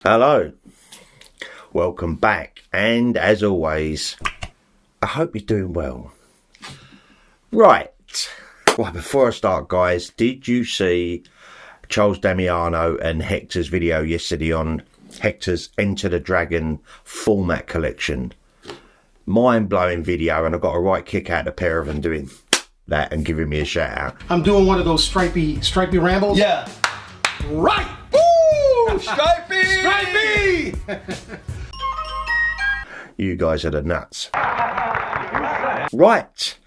Hello, welcome back, and as always, I hope you're doing well. Right, well, before I start, guys, did you see Charles Damiano and Hector's video yesterday on Hector's Enter the Dragon format collection? Mind-blowing video, and I got a right kick out of a pair of them doing that and giving me a shout out. I'm doing one of those stripy rambles. Yeah. Right. Woo! Stripey! Stripey! You guys are the nuts. Right,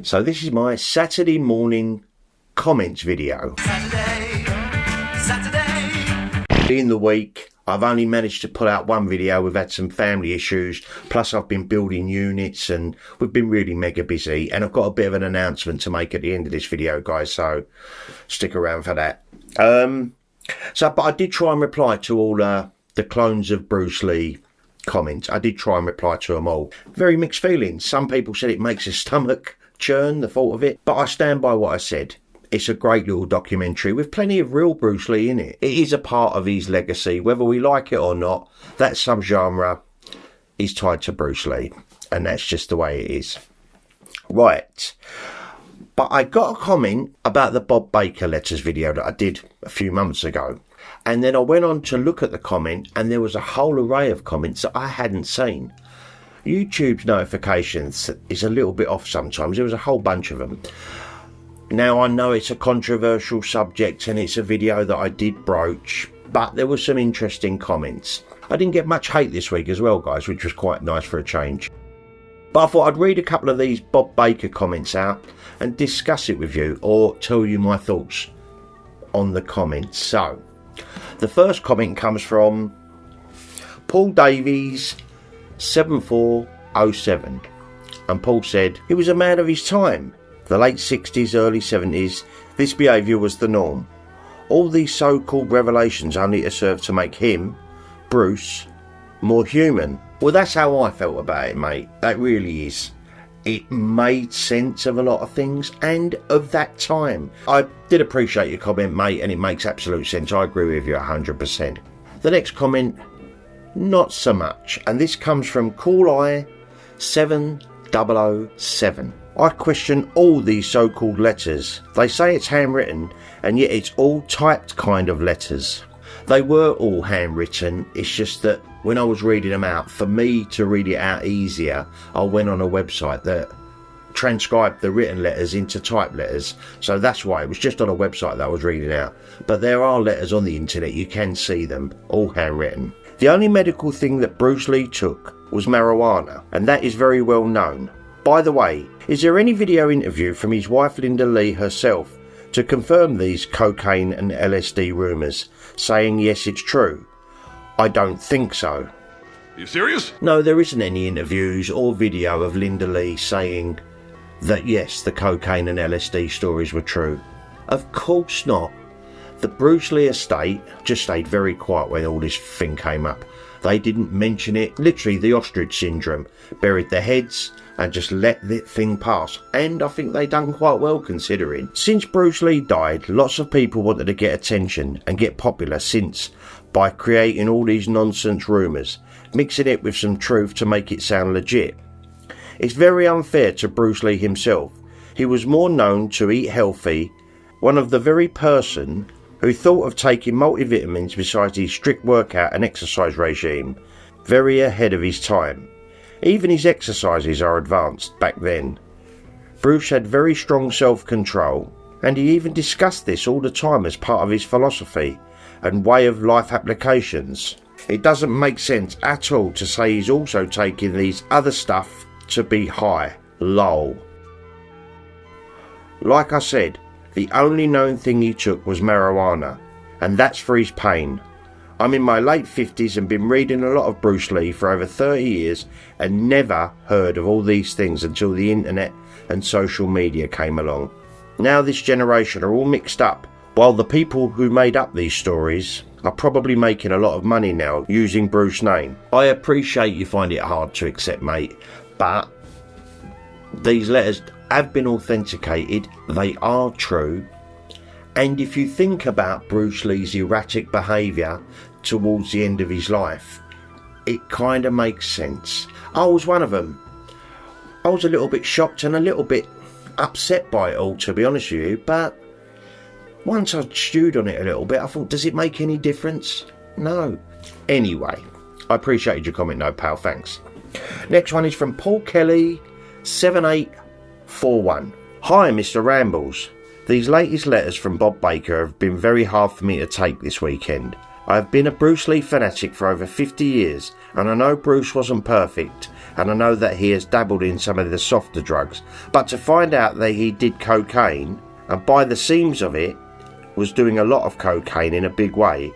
so this is my Saturday morning comments video. Saturday. In the week, I've only managed to put out one video. We've had some family issues, plus I've been building units and we've been really mega busy, and I've got a bit of an announcement to make at the end of this video, guys, so stick around for that. But I did try and reply to all the clones of Bruce Lee comments. I did try and reply to them all. Very mixed feelings. Some people said it makes your stomach churn, the thought of it, but I stand by what I said. It's a great little documentary with plenty of real Bruce Lee in it. It is a part of his legacy, whether we like it or not. That subgenre is tied to Bruce Lee, and that's just the way it is. Right. But I got a comment about the Bob Baker letters video that I did a few months ago. And then I went on to look at the comment, and there was a whole array of comments that I hadn't seen. YouTube's notifications is a little bit off sometimes. There was a whole bunch of them. Now, I know it's a controversial subject and it's a video that I did broach, but there were some interesting comments. I didn't get much hate this week as well, guys, which was quite nice for a change. But I thought I'd read a couple of these Bob Baker comments out and discuss it with you, or tell you my thoughts on the comments. So, the first comment comes from Paul Davies 7407, and Paul said, he was a man of his time. The late 60s, early 70s, this behaviour was the norm. All these so-called revelations only to serve to make him, Bruce, more human. Well, that's how I felt about it, mate. That really is. It made sense of a lot of things and of that time. I did appreciate your comment, mate, and it makes absolute sense. I agree with you 100%. The next comment, not so much. And this comes from Cool Eye 7007. I question all these so-called letters. They say it's handwritten, and yet it's all typed kind of letters. They were all handwritten, it's just that when I was reading them out, for me to read it out easier, I went on a website that transcribed the written letters into typed letters, so that's why it was just on a website that I was reading out. But there are letters on the internet, you can see them, all handwritten. The only medical thing that Bruce Lee took was marijuana, and that is very well known. By the way, is there any video interview from his wife Linda Lee herself to confirm these cocaine and LSD rumours, saying yes, it's true? I don't think so. Are you serious? No, there isn't any interviews or video of Linda Lee saying that yes, the cocaine and LSD stories were true. Of course not. The Bruce Lee estate just stayed very quiet when all this thing came up. They didn't mention it. Literally, the ostrich syndrome. Buried their heads and just let the thing pass. And I think they done quite well considering. Since Bruce Lee died, lots of people wanted to get attention and get popular by creating all these nonsense rumours, mixing it with some truth to make it sound legit. It's very unfair to Bruce Lee himself. He was more known to eat healthy, one of the very person who thought of taking multivitamins besides his strict workout and exercise regime, very ahead of his time. Even his exercises are advanced back then. Bruce had very strong self-control, and he even discussed this all the time as part of his philosophy and way of life applications. It doesn't make sense at all to say he's also taking these other stuff to be high. Lol. Like I said, the only known thing he took was marijuana, and that's for his pain. I'm in my late 50s and been reading a lot of Bruce Lee for over 30 years and never heard of all these things until the internet and social media came along. Now this generation are all mixed up, while the people who made up these stories are probably making a lot of money now using Bruce's name. I appreciate you find it hard to accept, mate, but these letters have been authenticated, they are true, and if you think about Bruce Lee's erratic behaviour, towards the end of his life, it kind of makes sense. I was one of them. I was a little bit shocked and a little bit upset by it all, to be honest with you, but once I stewed on it a little bit, I thought, does it make any difference? No. Anyway, I appreciated your comment, no pal, thanks. Next one is from Paul Kelly 7841. Hi Mr. Rambles. These latest letters from Bob Baker have been very hard for me to take this weekend. I have been a Bruce Lee fanatic for over 50 years, and I know Bruce wasn't perfect, and I know that he has dabbled in some of the softer drugs, but to find out that he did cocaine, and by the seams of it, was doing a lot of cocaine in a big way,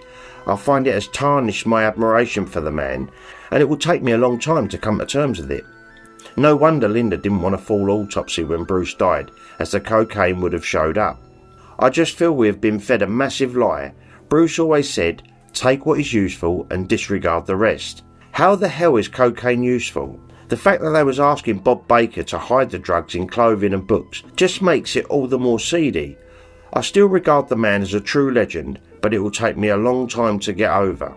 I find it has tarnished my admiration for the man, and it will take me a long time to come to terms with it. No wonder Linda didn't want a full autopsy when Bruce died, as the cocaine would have showed up. I just feel we have been fed a massive lie. Bruce always said, take what is useful and disregard the rest. How the hell is cocaine useful? The fact that they was asking Bob Baker to hide the drugs in clothing and books just makes it all the more seedy. I still regard the man as a true legend, but it will take me a long time to get over.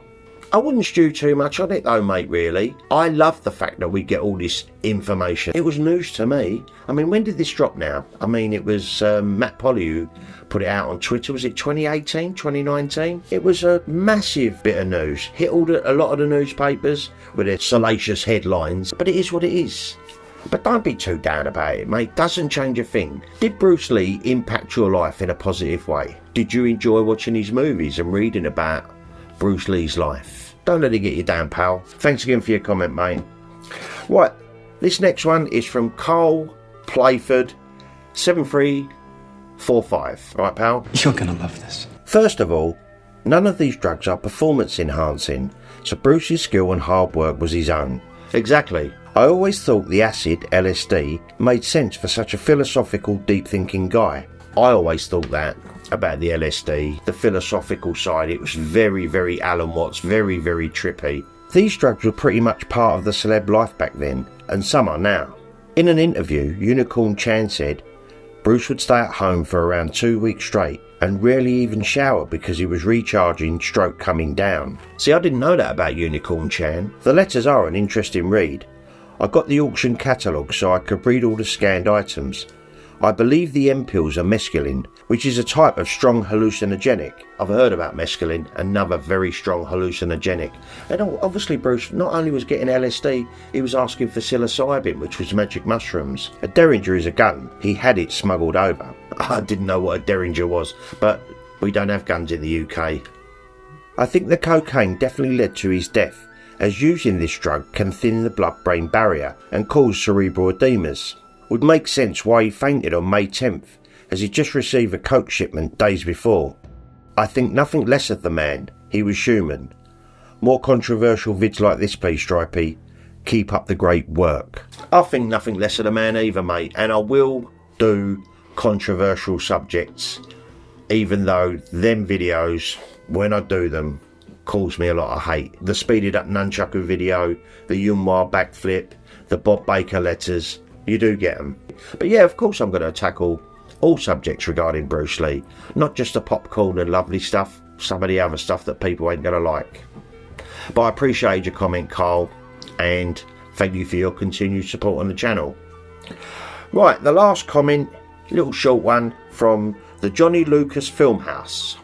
I wouldn't stew too much on it though, mate, really. I love the fact that we get all this information. It was news to me. I mean, when did this drop now? I mean, it was Matt Polly who put it out on Twitter. Was it 2018, 2019? It was a massive bit of news. Hit a lot of the newspapers with their salacious headlines. But it is what it is. But don't be too down about it, mate. Doesn't change a thing. Did Bruce Lee impact your life in a positive way? Did you enjoy watching his movies and reading about Bruce Lee's life? Don't let it get you down, pal. Thanks again for your comment, mate. Right, this next one is from Carl Playford 7345. Right, pal? You're gonna love this. First of all, none of these drugs are performance enhancing, so Bruce's skill and hard work was his own. Exactly. I always thought the acid, LSD, made sense for such a philosophical, deep-thinking guy. I always thought that about the LSD, the philosophical side. It was very, very Alan Watts, very, very trippy. These drugs were pretty much part of the celeb life back then, and some are now. In an interview, Unicorn Chan said Bruce would stay at home for around 2 weeks straight and rarely even shower because he was recharging stroke coming down. See, I didn't know that about Unicorn Chan. The letters are an interesting read. I got the auction catalogue so I could read all the scanned items. I believe the M-pills are mescaline, which is a type of strong hallucinogenic. I've heard about mescaline, another very strong hallucinogenic. And obviously Bruce not only was getting LSD, he was asking for psilocybin, which was magic mushrooms. A Derringer is a gun. He had it smuggled over. I didn't know what a Derringer was, but we don't have guns in the UK. I think the cocaine definitely led to his death, as using this drug can thin the blood-brain barrier and cause cerebral edemas. Would make sense why he fainted on May 10th, as he just received a coke shipment days before. I think nothing less of the man. He was human. More controversial vids like this, please, Stripey. Keep up the great work. I think nothing less of the man either, mate, and I will do controversial subjects, even though them videos, when I do them, cause me a lot of hate. The speeded up nunchaku video, the Yunhua backflip, the Bob Baker letters. You do get them. But yeah, of course I'm going to tackle all subjects regarding Bruce Lee. Not just the popcorn and lovely stuff, some of the other stuff that people ain't going to like. But I appreciate your comment, Carl, and thank you for your continued support on the channel. Right, the last comment, little short one, from the Johnny Lucas Filmhouse.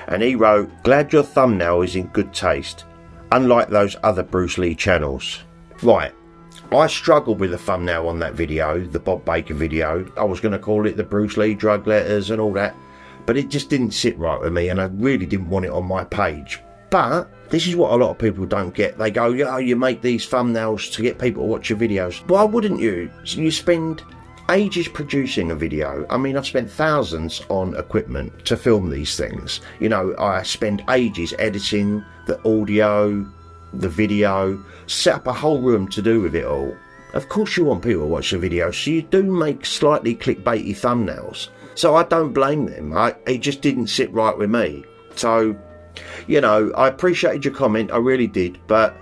And he wrote, glad your thumbnail is in good taste, unlike those other Bruce Lee channels. Right. I struggled with the thumbnail on that video, the Bob Baker video. I was going to call it the Bruce Lee drug letters and all that, but it just didn't sit right with me and I really didn't want it on my page. But this is what a lot of people don't get. They go, yeah, you make these thumbnails to get people to watch your videos. Why wouldn't you? You spend ages producing a video. I mean, I've spent thousands on equipment to film these things. You know, I spend ages editing the audio, the video, set up a whole room to do with it all. Of course you want people to watch the video, so you do make slightly clickbaity thumbnails. So I don't blame them. It just didn't sit right with me. So, you know, I appreciated your comment, I really did, but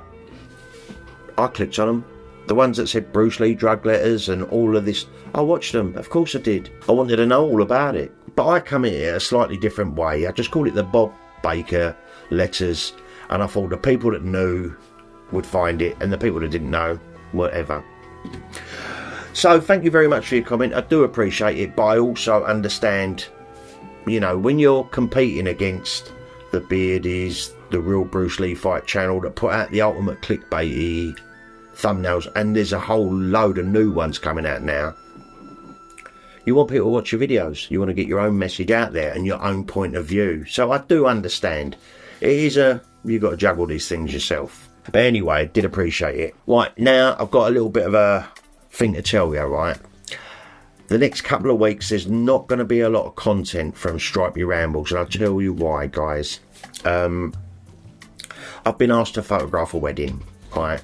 I clicked on them. The ones that said Bruce Lee drug letters and all of this, I watched them. Of course I did. I wanted to know all about it. But I come at it a slightly different way. I just call it the Bob Baker letters, and I thought the people that knew would find it, and the people that didn't know, whatever. So thank you very much for your comment. I do appreciate it, but I also understand, you know, when you're competing against the Beardies, the Real Bruce Lee Fight channel that put out the ultimate clickbaity thumbnails, and there's a whole load of new ones coming out now. You want people to watch your videos. You want to get your own message out there and your own point of view. So I do understand. It is you've got to juggle these things yourself. But anyway, I did appreciate it. Right, now I've got a little bit of a thing to tell you, right? The next couple of weeks, there's not going to be a lot of content from Stripey Rambles, and I'll tell you why, guys. I've been asked to photograph a wedding, right?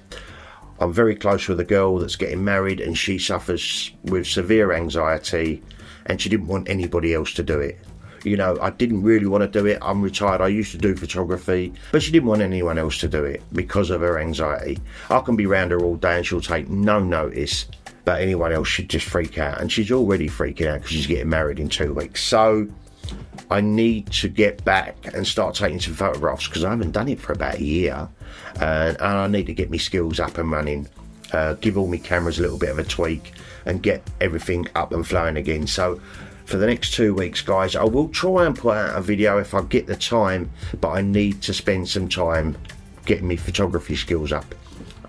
I'm very close with a girl that's getting married, and she suffers with severe anxiety, and she didn't want anybody else to do it. You know, I didn't really want to do it. I'm retired. I used to do photography, but she didn't want anyone else to do it because of her anxiety. I can be around her all day and she'll take no notice, but anyone else should just freak out. And she's already freaking out because she's getting married in 2 weeks. So I need to get back and start taking some photographs because I haven't done it for about a year. And I need to get my skills up and running, give all my cameras a little bit of a tweak and get everything up and flowing again. So for the next 2 weeks, guys, I will try and put out a video if I get the time, but I need to spend some time getting my photography skills up.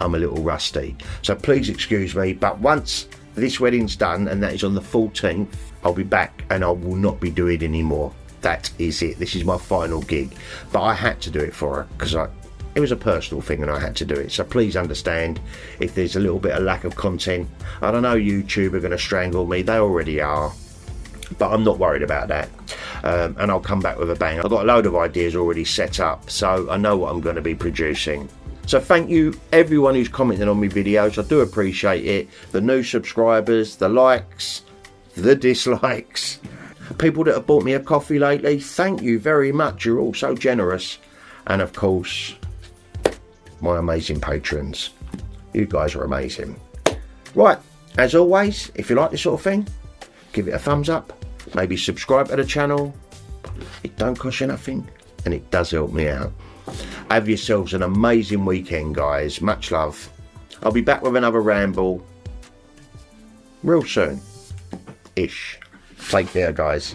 I'm a little rusty, so please excuse me, but once this wedding's done, and that is on the 14th, I'll be back and I will not be doing any more. That is it. This is my final gig, but I had to do it for her because it was a personal thing and I had to do it. So please understand if there's a little bit of lack of content. I don't know, YouTube are going to strangle me. They already are, but I'm not worried about that. And I'll come back with a bang. I've got a load of ideas already set up, so I know what I'm going to be producing. So thank you everyone who's commenting on my videos. I do appreciate it. The new subscribers, the likes, the dislikes, people that have bought me a coffee lately, thank you very much. You're all so generous. And of course, my amazing patrons. You guys are amazing. Right, as always, if you like this sort of thing, give it a thumbs up, maybe subscribe to the channel. It don't cost you nothing and it does help me out. Have yourselves an amazing weekend, guys. Much love. I'll be back with another ramble real soon ish. Take care, guys.